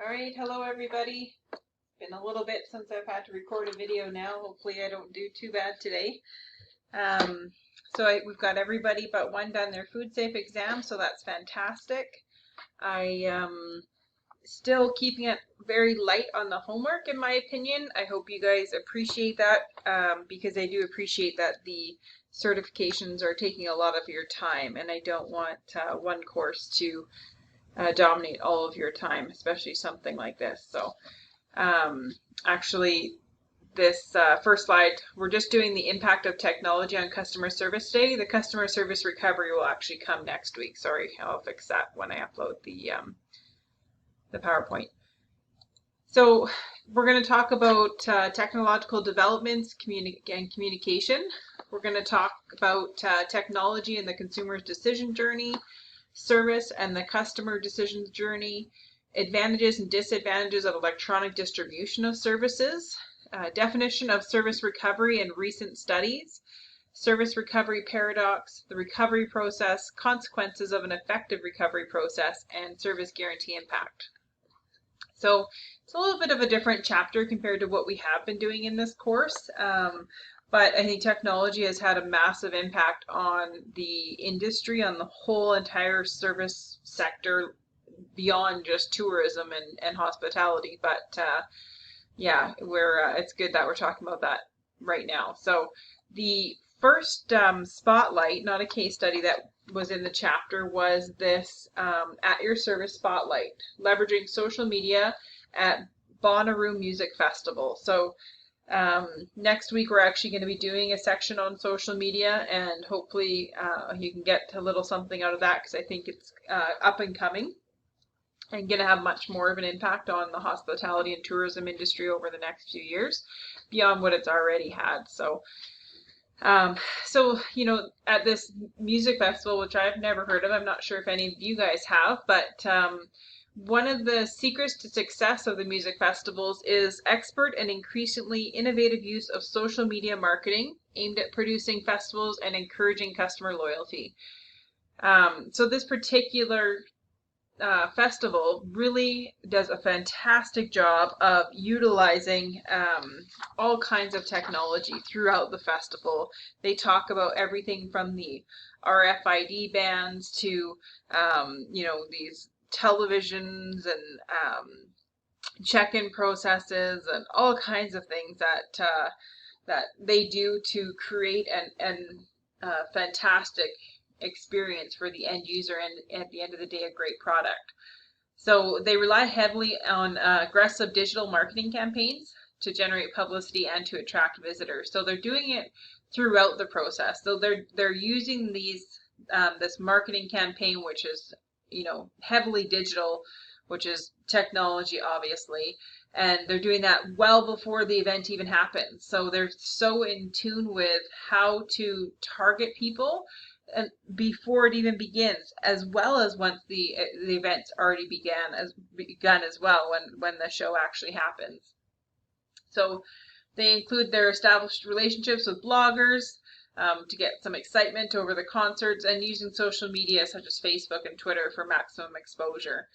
Alright, hello everybody. Been a little bit since I've had to record a video now. Hopefully I don't do too bad today. We've got everybody but one done their food safe exam, so that's fantastic. I still keeping it very light on the homework in my opinion. I hope you guys appreciate that because I do appreciate that the certifications are taking a lot of your time, and I don't want one course to dominate all of your time, especially something like this. So actually this first slide, we're just doing the impact of technology on customer service today. The customer service recovery will actually come next week. Sorry, I'll fix that when I upload the PowerPoint. So we're going to talk about technological developments and communication. We're going to talk about technology and the consumer's decision journey, service and the customer decisions journey, advantages and disadvantages of electronic distribution of services, definition of service recovery and recent studies, service recovery paradox, the recovery process, consequences of an effective recovery process, and service guarantee impact. So it's a little bit of a different chapter compared to what we have been doing in this course. But I think technology has had a massive impact on the industry, on the whole entire service sector beyond just tourism and hospitality. But yeah, it's good that we're talking about that right now. So the first spotlight, not a case study that was in the chapter, was this At Your Service Spotlight, leveraging social media at Bonnaroo Music Festival. So next week we're actually going to be doing a section on social media, and hopefully you can get a little something out of that, because I think it's up and coming and going to have much more of an impact on the hospitality and tourism industry over the next few years beyond what it's already had. So you know, at this music festival, which I've never heard of, I'm not sure if any of you guys have, but one of the secrets to success of the music festivals is expert and increasingly innovative use of social media marketing aimed at producing festivals and encouraging customer loyalty. So this particular festival really does a fantastic job of utilizing all kinds of technology throughout the festival. They talk about everything from the RFID bands to you know, these televisions and check-in processes and all kinds of things that they do to create an fantastic experience for the end user, and at the end of the day, a great product. So they rely heavily on aggressive digital marketing campaigns to generate publicity and to attract visitors. So they're doing it throughout the process. So they're using these this marketing campaign, which is, you know, heavily digital, which is technology obviously, and they're doing that well before the event even happens. So they're so in tune with how to target people and before it even begins, as well as once the event's already begun as well, when the show actually happens. So they include their established relationships with bloggers to get some excitement over the concerts, and using social media such as Facebook and Twitter for maximum exposure.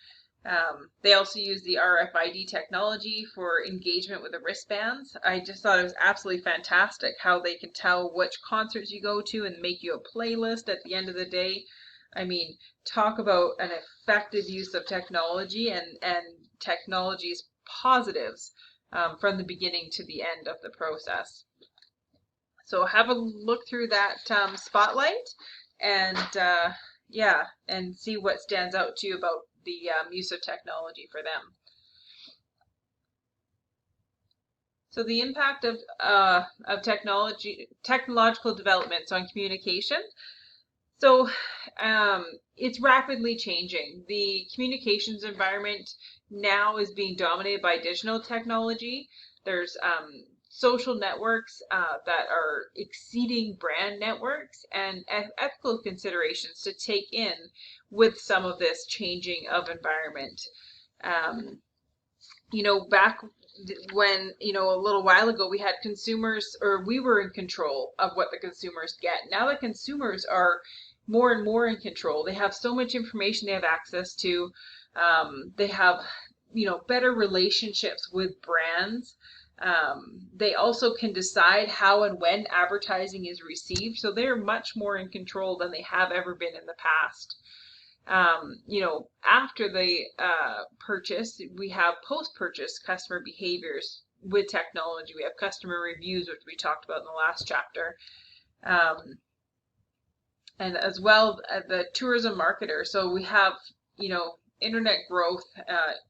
They also use the RFID technology for engagement with the wristbands. I just thought it was absolutely fantastic how they can tell which concerts you go to and make you a playlist at the end of the day. I mean, talk about an effective use of technology and technology's positives from the beginning to the end of the process. So have a look through that spotlight and yeah, and see what stands out to you about the use of technology for them. So the impact of technological developments on communication. So it's rapidly changing. The communications environment now is being dominated by digital technology. There's social networks that are exceeding brand networks, and ethical considerations to take in with some of this changing of environment. You know, back when, you know, a little while ago we had consumers, or we were in control of what the consumers get. Now the consumers are more and more in control. They have so much information they have access to. They have better relationships with brands. They also can decide how and when advertising is received, so they're much more in control than they have ever been in the past. After the purchase, we have post-purchase customer behaviors with technology. We have customer reviews, which we talked about in the last chapter. And as well, the tourism marketer. So we have, internet growth,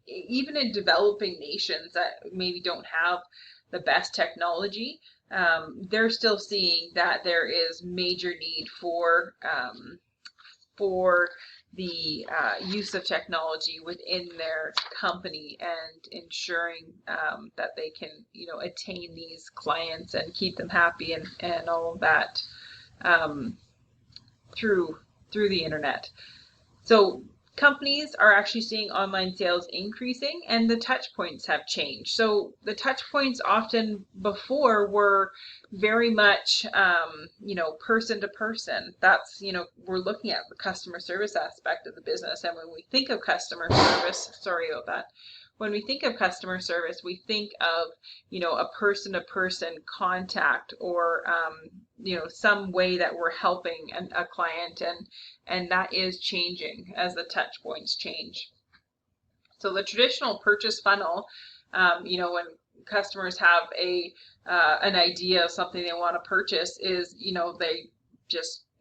even in developing nations that maybe don't have the best technology. They're still seeing that there is major need for the use of technology within their company and ensuring that they can, attain these clients and keep them happy and all of that through the internet. So companies are actually seeing online sales increasing, and the touch points have changed. So the touch points often before were very much, person to person. That's, we're looking at the customer service aspect of the business. And when we think of customer service, sorry about that. When we think of customer service, we think of, a person to person contact, or, some way that we're helping a client, and that is changing as the touch points change. So the traditional purchase funnel, when customers have an idea of something they want to purchase, is,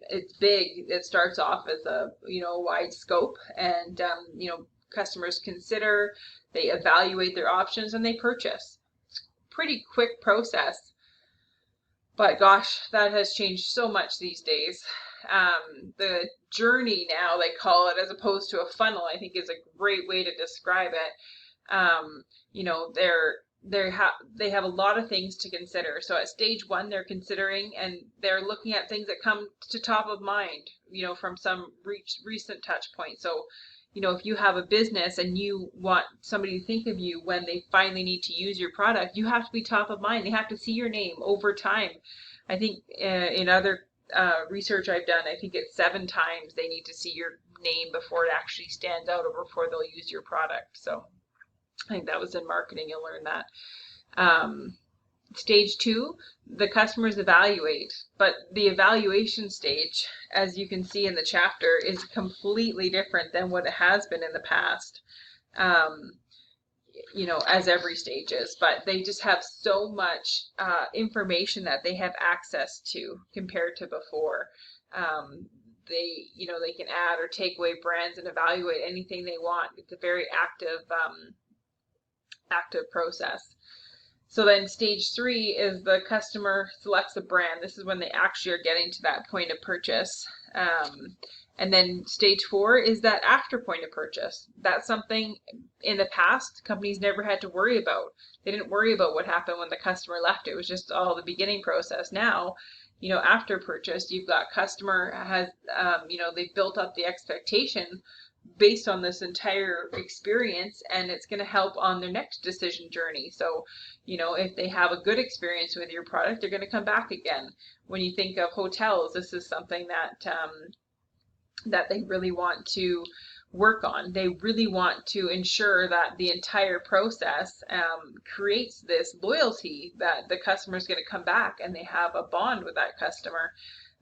it's big. It starts off as a, wide scope, and, customers consider, they evaluate their options, and they purchase. It's a pretty quick process. But gosh, that has changed so much these days. The journey now, they call it, as opposed to a funnel, I think is a great way to describe it. They have a lot of things to consider. So at stage one, they're considering, and they're looking at things that come to top of mind, from some recent touch point. So, if you have a business and you want somebody to think of you when they finally need to use your product, you have to be top of mind. They have to see your name over time. I think in other research I've done, I think it's 7 times they need to see your name before it actually stands out, or before they'll use your product. So I think that was in marketing, you'll learn that. Stage 2, the customers evaluate, but the evaluation stage, as you can see in the chapter, is completely different than what it has been in the past, as every stage is. But they just have so much information that they have access to compared to before. They can add or take away brands and evaluate anything they want. It's a very active process. So then stage 3 is the customer selects a brand. This is when they actually are getting to that point of purchase. And then stage 4 is that after point of purchase. That's something in the past companies never had to worry about. They didn't worry about what happened when the customer left. It was just all the beginning process. Now, after purchase, you've got customer has, they've built up the expectation based on this entire experience, and it's going to help on their next decision journey. So, if they have a good experience with your product, they're going to come back again. When you think of hotels, this is something that that they really want to work on. They really want to ensure that the entire process creates this loyalty, that the customer is going to come back and they have a bond with that customer.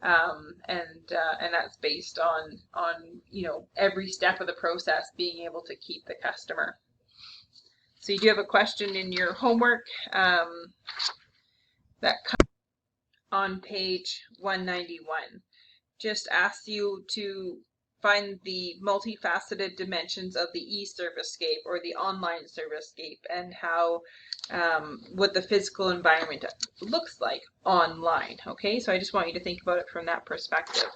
And that's based on every step of the process being able to keep the customer. So you do have a question in your homework that comes on page 191. Just asks you to find the multifaceted dimensions of the e-servicescape, or the online servicescape, and how what the physical environment looks like online. Okay, so I just want you to think about it from that perspective.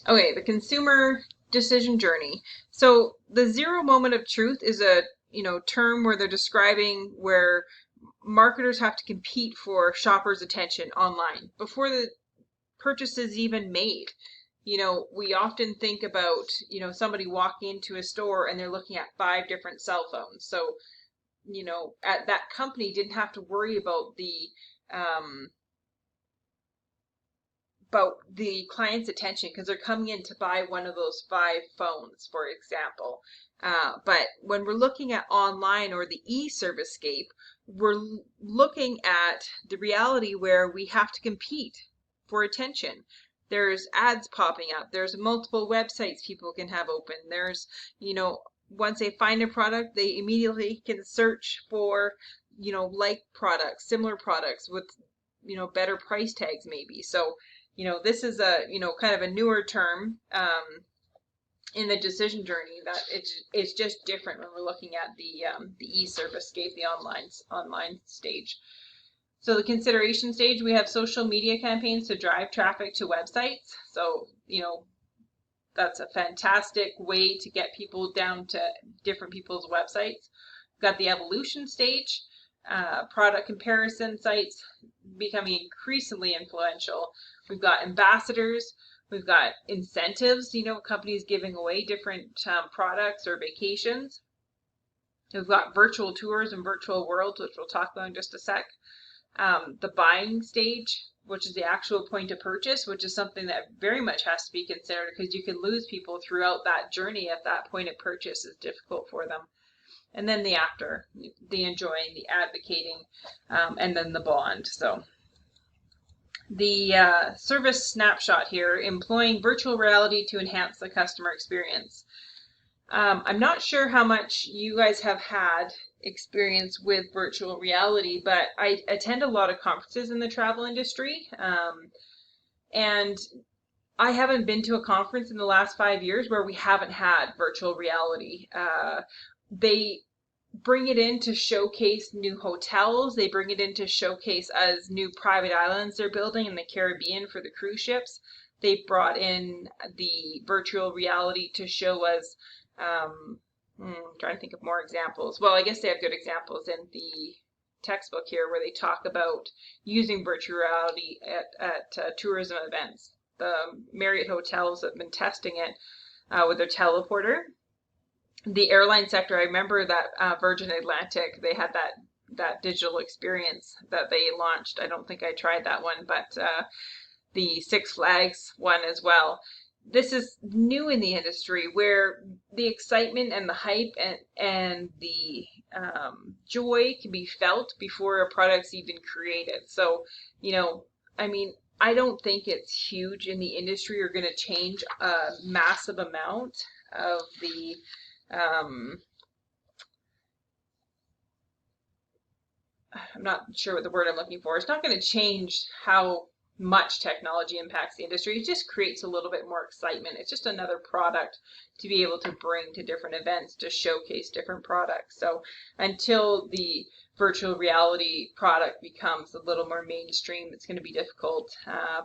Okay, the consumer decision journey. So the 0 moment of truth is a term where they're describing where marketers have to compete for shoppers' attention online before the purchase is even made. We often think about, somebody walking into a store and they're looking at 5 different cell phones. So, at that company didn't have to worry about the about the client's attention because they're coming in to buy one of those 5 phones, for example. But when we're looking at online or the e-servicescape, we're looking at the reality where we have to compete for attention. There's ads popping up. There's multiple websites people can have open. There's, once they find a product, they immediately can search for, like products, similar products with, better price tags maybe. So, this is a, kind of a newer term in the decision journey that it's just different when we're looking at the e-servicescape, the online stage. So the consideration stage, we have social media campaigns to drive traffic to websites. So, that's a fantastic way to get people down to different people's websites. We've got the evolution stage, product comparison sites becoming increasingly influential. We've got ambassadors. We've got incentives, companies giving away different products or vacations. We've got virtual tours and virtual worlds, which we'll talk about in just a sec. The buying stage, which is the actual point of purchase, which is something that very much has to be considered because you can lose people throughout that journey if that point of purchase is difficult for them. And then the after, the enjoying, the advocating, and then the bond. So the service snapshot here, employing virtual reality to enhance the customer experience. I'm not sure how much you guys have had experience with virtual reality, but I attend a lot of conferences in the travel industry, and I haven't been to a conference in the last 5 years where we haven't had virtual reality. They bring it in to showcase new hotels. They bring it in to showcase as new private islands they're building in the Caribbean for the cruise ships. They brought in the virtual reality to show us trying to think of more examples. Well, I guess they have good examples in the textbook here where they talk about using virtual reality at tourism events. The Marriott hotels have been testing it with their teleporter. The airline sector, I remember that Virgin Atlantic, they had that digital experience that they launched. I don't think I tried that one, but the Six Flags one as well. This is new in the industry where the excitement and the hype and the joy can be felt before a product's even created. So, I don't think it's huge in the industry or going to change a massive amount of the I'm not sure what the word I'm looking for. It's not going to change how much technology impacts the industry. It just creates a little bit more excitement. It's just another product to be able to bring to different events to showcase different products. So until the virtual reality product becomes a little more mainstream, it's going to be difficult.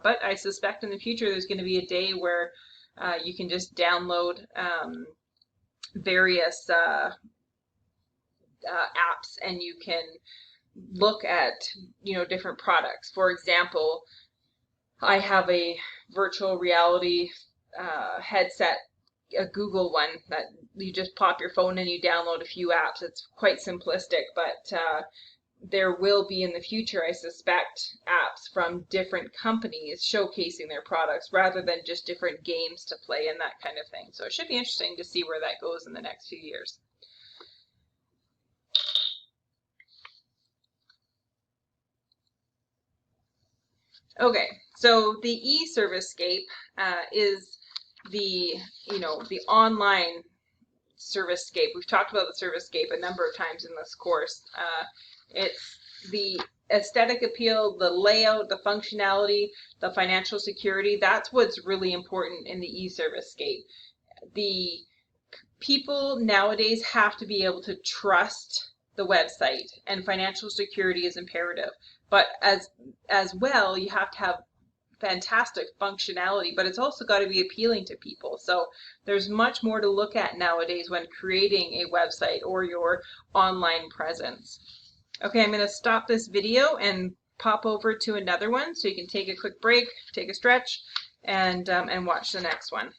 But I suspect in the future there's going to be a day where you can just download various apps and you can look at different products. For example, I have a virtual reality headset, a Google one that you just pop your phone in, you download a few apps. It's quite simplistic, but there will be in the future, I suspect, apps from different companies showcasing their products rather than just different games to play and that kind of thing. So it should be interesting to see where that goes in the next few years. Okay, so the e-servicescape is the online servicescape. We've talked about the servicescape a number of times in this course. It's the aesthetic appeal, the layout, the functionality, the financial security. That's what's really important in the e-servicescape. The people nowadays have to be able to trust the website, and financial security is imperative. But as well, you have to have fantastic functionality, but it's also got to be appealing to people. So there's much more to look at nowadays when creating a website or your online presence. Okay, I'm going to stop this video and pop over to another one so you can take a quick break, take a stretch, and watch the next one.